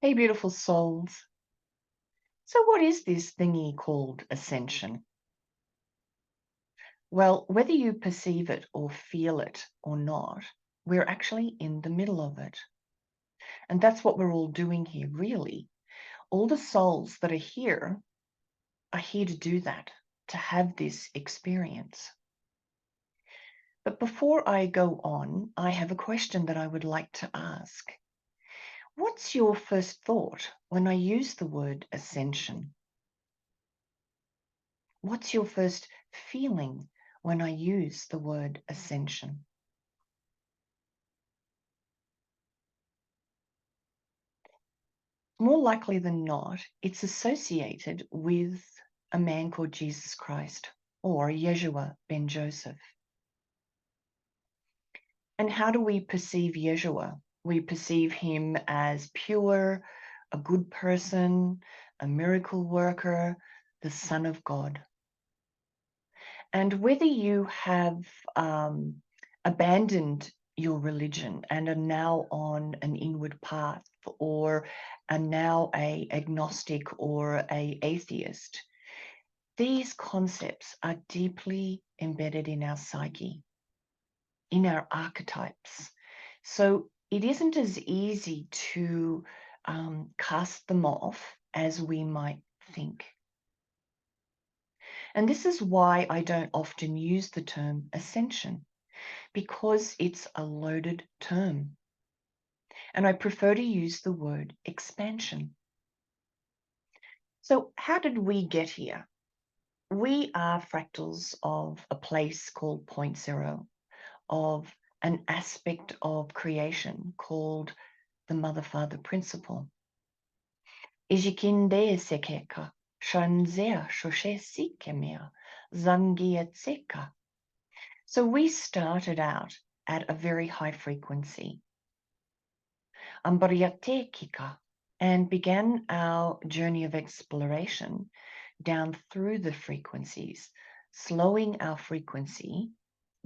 Hey, beautiful souls. So, what is this thingy called ascension? Well, whether you perceive it or feel it or not, we're actually in the middle of it. And that's what we're all doing here, really. All the souls that are here to do that, to have this experience. But before I go on, I have a question that I would like to ask. What's your first thought when I use the word ascension? What's your first feeling when I use the word ascension? More likely than not, it's associated with a man called Jesus Christ or Yeshua ben Joseph. And how do we perceive Yeshua? We perceive him as pure, a good person, a miracle worker, the Son of God. And whether you have abandoned your religion and are now on an inward path, or are now a agnostic or a atheist, these concepts are deeply embedded in our psyche, in our archetypes. So it isn't as easy to cast them off as we might think. And this is why I don't often use the term ascension, because it's a loaded term. And I prefer to use the word expansion. So how did we get here? We are fractals of a place called point zero, of an aspect of creation called the Mother-Father principle. Ijikinde sekeka, shanzea shoshe sikemea, zangietseka. So we started out at a very high frequency, and began our journey of exploration down through the frequencies, slowing our frequency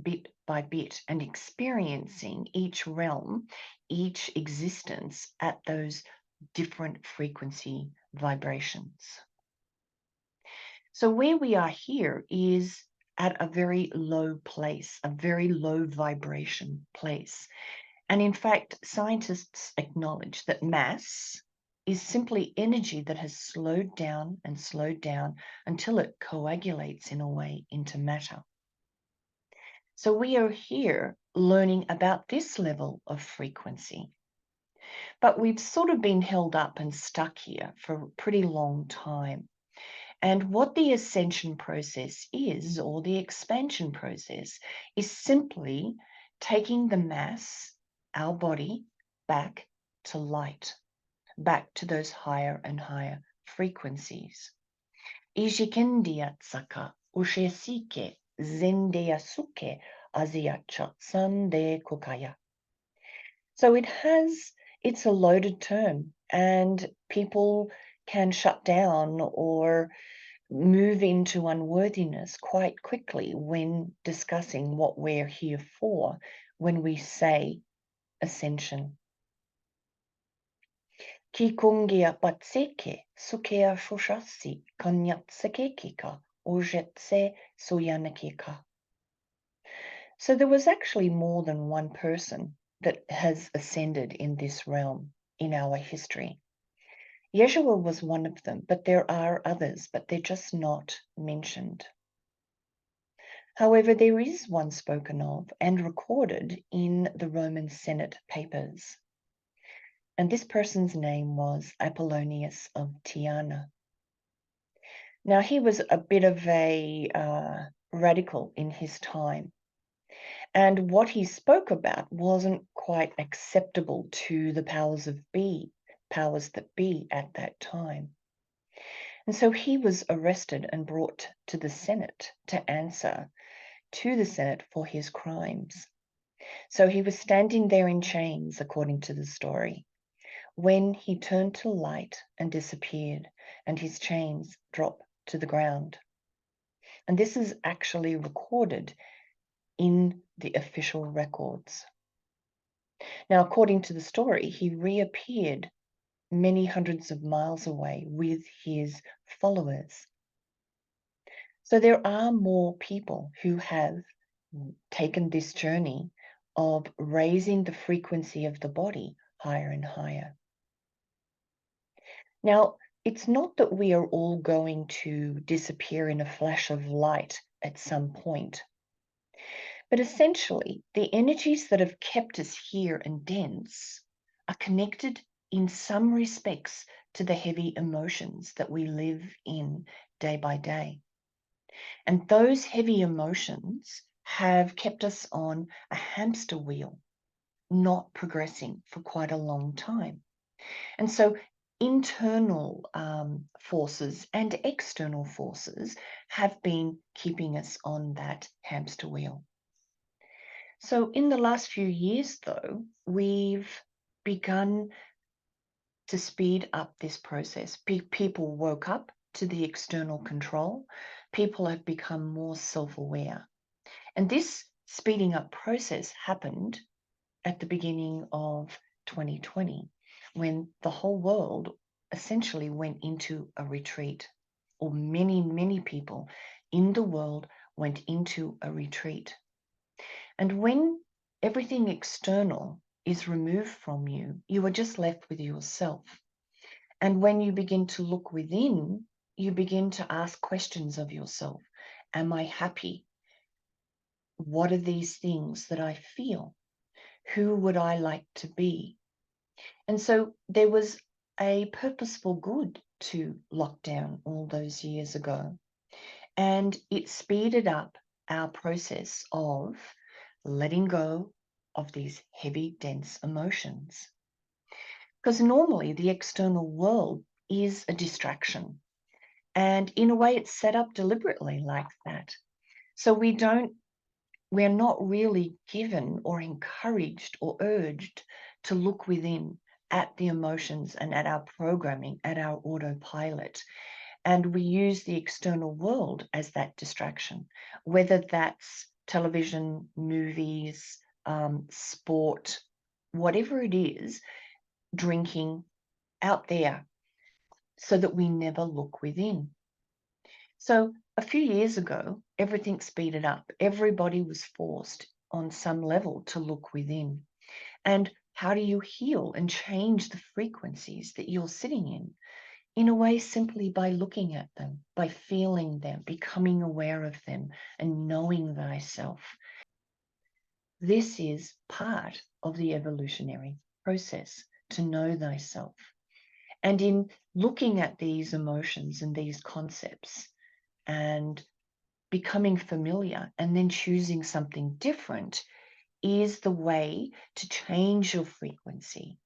bit by bit and experiencing each realm, each existence at those different frequency vibrations. So where we are here is at a very low place, a very low vibration place. And in fact, scientists acknowledge that mass is simply energy that has slowed down until it coagulates in a way into matter. So we are here learning about this level of frequency. But we've sort of been held up and stuck here for a pretty long time. And what the ascension process is, or the expansion process, is simply taking the mass, our body, back to light, back to those higher and higher frequencies. Ijikendiatsaka ushesike zendeasuke aziacha sande kukaya. So it's a loaded term, and people can shut down or move into unworthiness quite quickly when discussing what we're here for when we say ascension. Kikungia batseke sukea shoshasi kanyatsekekika ujetse suyanakika. So there was actually more than one person that has ascended in this realm in our history. Yeshua was one of them, but there are others, but they're just not mentioned. However, there is one spoken of and recorded in the Roman Senate papers. And this person's name was Apollonius of Tyana. Now, he was a bit of a radical in his time. And what he spoke about wasn't quite acceptable to the powers that be at that time. And so he was arrested and brought to the Senate to answer to the Senate for his crimes. So he was standing there in chains, according to the story, when he turned to light and disappeared, and his chains dropped to the ground. And this is actually recorded in the official records. Now, according to the story, he reappeared many hundreds of miles away with his followers. So there are more people who have taken this journey of raising the frequency of the body higher and higher. Now, it's not that we are all going to disappear in a flash of light at some point. But essentially, the energies that have kept us here and dense are connected in some respects to the heavy emotions that we live in day by day. And those heavy emotions have kept us on a hamster wheel, not progressing for quite a long time. And so internal forces and external forces have been keeping us on that hamster wheel. So in the last few years, though, we've begun to speed up this process. People woke up to the external control. People have become more self-aware. And this speeding up process happened at the beginning of 2020, when the whole world essentially went into a retreat, or many, many people in the world went into a retreat. And when everything external is removed from you, you are just left with yourself. And when you begin to look within, you begin to ask questions of yourself. Am I happy? What are these things that I feel? Who would I like to be? And so there was a purposeful good to lockdown all those years ago. And it speeded up our process of letting go of these heavy, dense emotions. Because normally the external world is a distraction. And in a way, it's set up deliberately like that. So we're not really given or encouraged or urged to look within at the emotions and at our programming, at our autopilot. And we use the external world as that distraction, whether that's television, movies, sport, whatever it is, drinking, out there, so that we never look within. So a few years ago, everything speeded up. Everybody was forced on some level to look within. And how do you heal and change the frequencies that you're sitting in? In a way, simply by looking at them, by feeling them, becoming aware of them, and knowing thyself. This is part of the evolutionary process, to know thyself. And in looking at these emotions and these concepts and becoming familiar and then choosing something different is the way to change your frequency.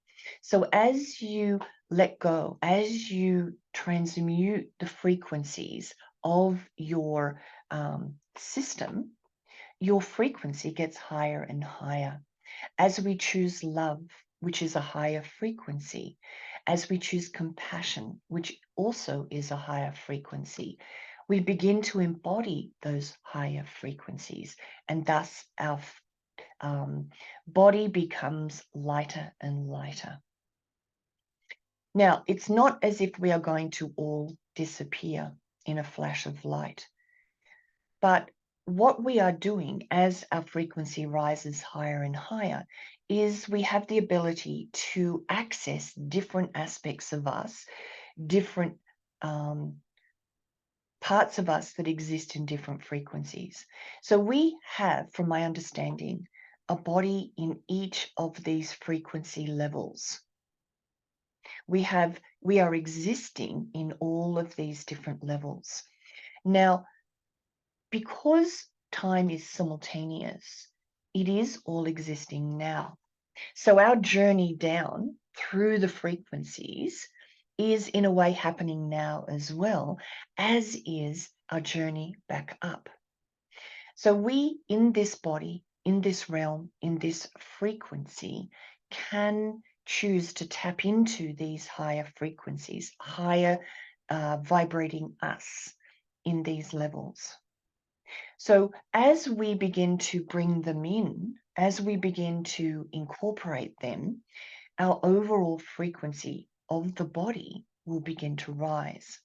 So as you let go, as you transmute the frequencies of your system, your frequency gets higher and higher. As we choose love, which is a higher frequency, as we choose compassion, which also is a higher frequency, we begin to embody those higher frequencies, and thus our body becomes lighter and lighter. Now, it's not as if we are going to all disappear in a flash of light, but what we are doing as our frequency rises higher and higher is we have the ability to access different aspects of us, different parts of us that exist in different frequencies. So we have, from my understanding, a body in each of these frequency levels. We are existing in all of these different levels. Now, because time is simultaneous, it is all existing now. So our journey down through the frequencies is in a way happening now as well, as is our journey back up. So we, in this body, in this realm, in this frequency, can choose to tap into these higher frequencies, higher vibrating us in these levels. So as we begin to bring them in, as we begin to incorporate them, our overall frequency of the body will begin to rise.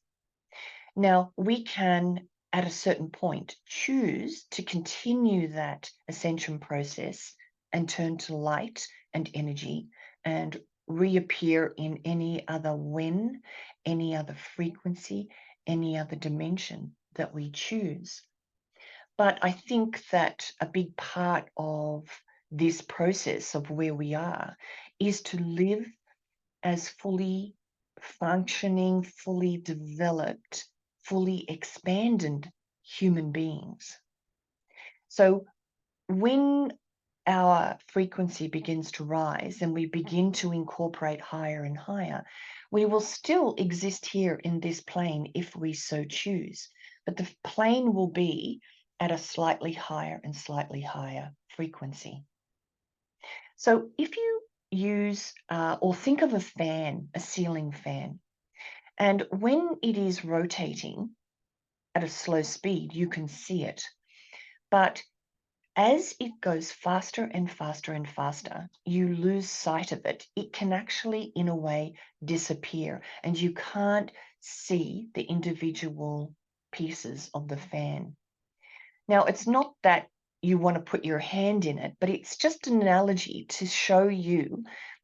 Now, we can, at a certain point, choose to continue that ascension process and turn to light and energy and reappear in any other when, any other frequency, any other dimension that we choose. But I think that a big part of this process of where we are is to live as fully functioning, fully developed, fully expanded human beings. So when our frequency begins to rise and we begin to incorporate higher and higher, we will still exist here in this plane if we so choose, but the plane will be at a slightly higher and slightly higher frequency. So if you use or think of a fan, a ceiling fan, and when it is rotating at a slow speed, you can see it. But as it goes faster and faster and faster, you lose sight of it. It can actually, in a way, disappear, and you can't see the individual pieces of the fan. Now, it's not that you want to put your hand in it, but it's just an analogy to show you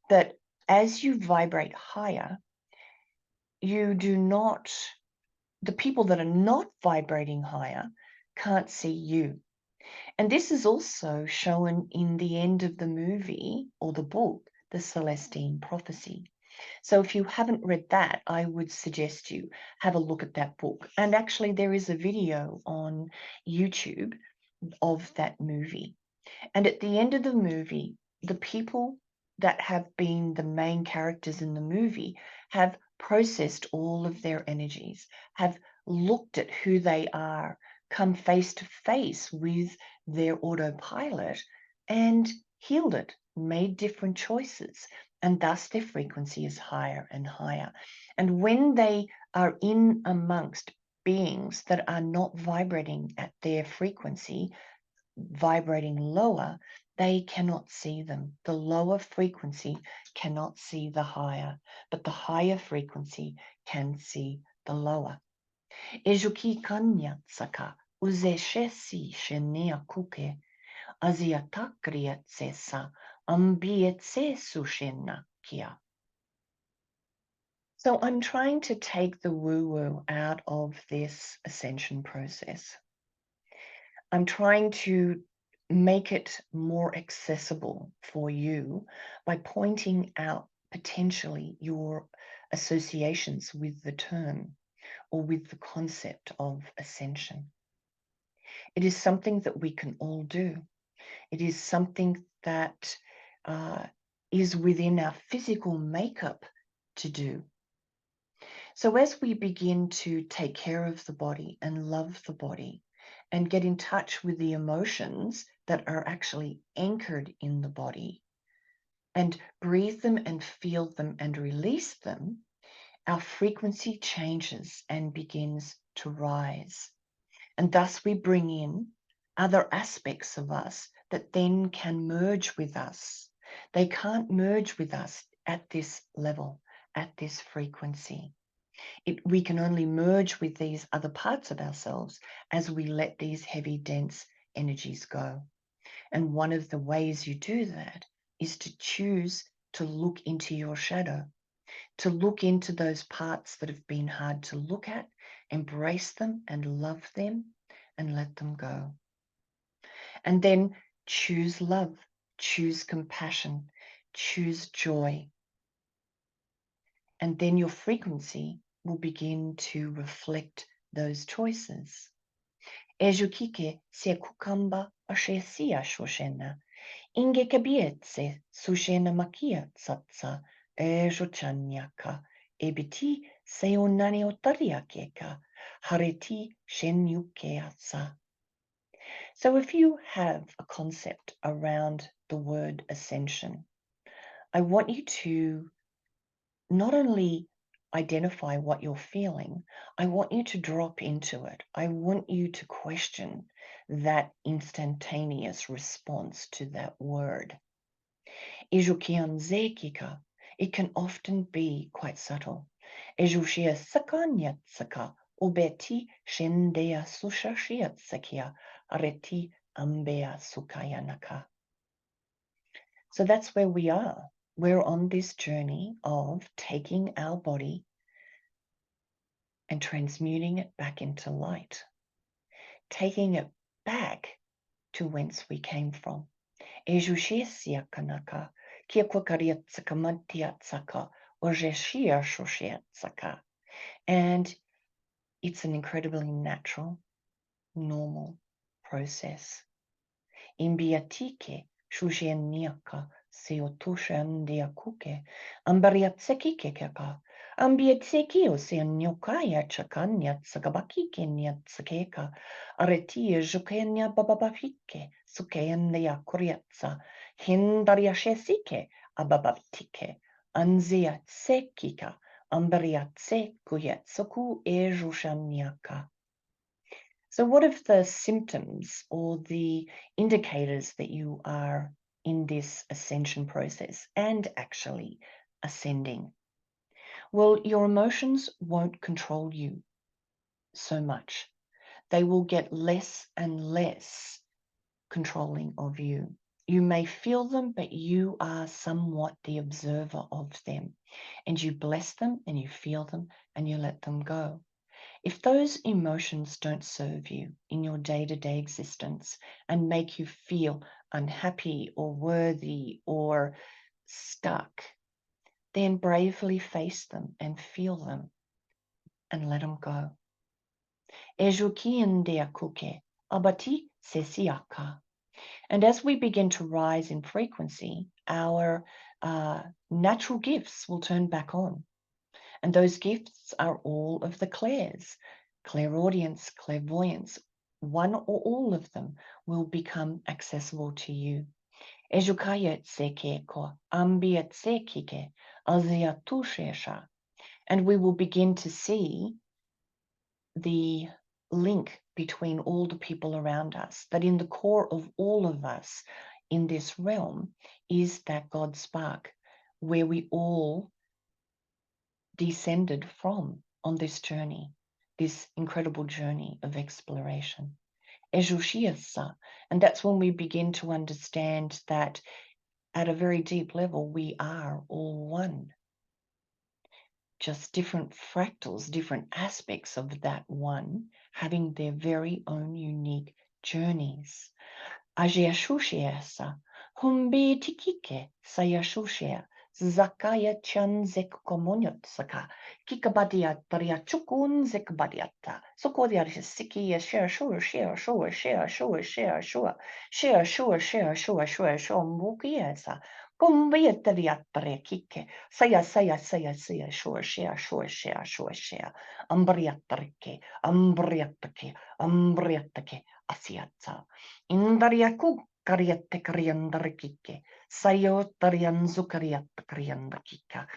that as you vibrate higher, you do not, the people that are not vibrating higher can't see you. And this is also shown in the end of the movie or the book, The Celestine Prophecy. So if you haven't read that, I would suggest you have a look at that book. And actually, there is a video on YouTube of that movie. And at the end of the movie, the people that have been the main characters in the movie have processed all of their energies, have looked at who they are, come face to face with their autopilot and healed it, made different choices. And thus their frequency is higher and higher. And when they are in amongst beings that are not vibrating at their frequency, vibrating lower, they cannot see them. The lower frequency cannot see the higher, but the higher frequency can see the lower. Ejuki kanya tsaka uzeshesi shenia kuke aziatakriat sesa ambietse sushena kia. So I'm trying to take the woo-woo out of this ascension process. I'm trying to make it more accessible for you by pointing out potentially your associations with the term or with the concept of ascension. It is something that we can all do. It is something that is within our physical makeup to do. So as we begin to take care of the body and love the body, and get in touch with the emotions that are actually anchored in the body and breathe them and feel them and release them, our frequency changes and begins to rise. And thus we bring in other aspects of us that then can merge with us. They can't merge with us at this level, at this frequency. We can only merge with these other parts of ourselves as we let these heavy, dense energies go. And one of the ways you do that is to choose to look into your shadow, to look into those parts that have been hard to look at, embrace them and love them and let them go. And then choose love, choose compassion, choose joy. And then your frequency will begin to reflect those choices. Ejukike se kukamba ashesia shoshena, inge kabietse sushena makia tsatsa, ejochanyaka, ebiti seonani otariakeka, hareti shenyukeatsa. So if you have a concept around the word ascension, I want you to not only identify what you're feeling, I want you to drop into it. I want you to question that instantaneous response to that word. Ijukianzekika, it can often be quite subtle. Ejushia sakanyat ubeti shendea sushashiat sakia areti ambea sukayanaka. So that's where we are. We're on this journey of taking our body and transmuting it back into light, taking it back to whence we came from. Ejushia kanaka, kia kwakariatsaka mantiatsaka, ojeshia shoshiatsaka. And it's an incredibly natural, normal process. Imbiatike shujeniaka seotushandiakuke ambariatsekikeka ambiatsekio seonyokaya chakanya tsagabakike nyatsakeka aretia jukenya bababafike sukenya kuriatsa hindariashesike abababtike anzia tsekika ambariatse kuyatsoku ejushaniaka. So what are the symptoms or the indicators that you are in this ascension process and actually ascending? Well, your emotions won't control you so much. They will get less and less controlling of you. You may feel them, but you are somewhat the observer of them. And you bless them and you feel them and you let them go. If those emotions don't serve you in your day-to-day existence and make you feel unhappy or worthy or stuck, then bravely face them and feel them and let them go. Abati sesiaka. And as we begin to rise in frequency, our natural gifts will turn back on. And those gifts are all of the clairs, clairaudience, clairvoyance. One or all of them will become accessible to you. And we will begin to see the link between all the people around us, that in the core of all of us in this realm is that God spark, where we all descended from on this journey, this incredible journey of exploration. And that's when we begin to understand that at a very deep level, we are all one. Just different fractals, different aspects of that one, having their very own unique journeys. Ajayashushiasa, humbi tikike sayashushia, zakaya chan zekkomonyot saka, kikabadia taria chukun zekbadiata, sokodia siki share shua share shua share shua share shua share shua share shua shua shua mukiesa. Kumbiatariatare kike, saya shua share shua share shua share, ambriatarike, ambriatake, asiata. Indariaku kariate kariandarikike, sayo tarianzu kariate kariandakika.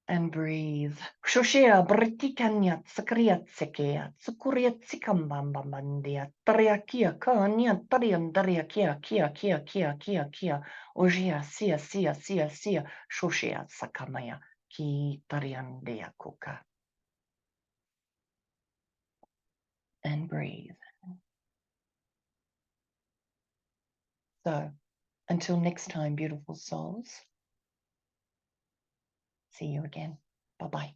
And breathe. Shoshea britikanya sakriat sekea, sukuriat sikambambandia, tariakia kanya tariandaria kia, ojia sia, shoshea sakamaya, ki tariandea kuka. And breathe. So, until next time, beautiful souls. See you again. Bye-bye.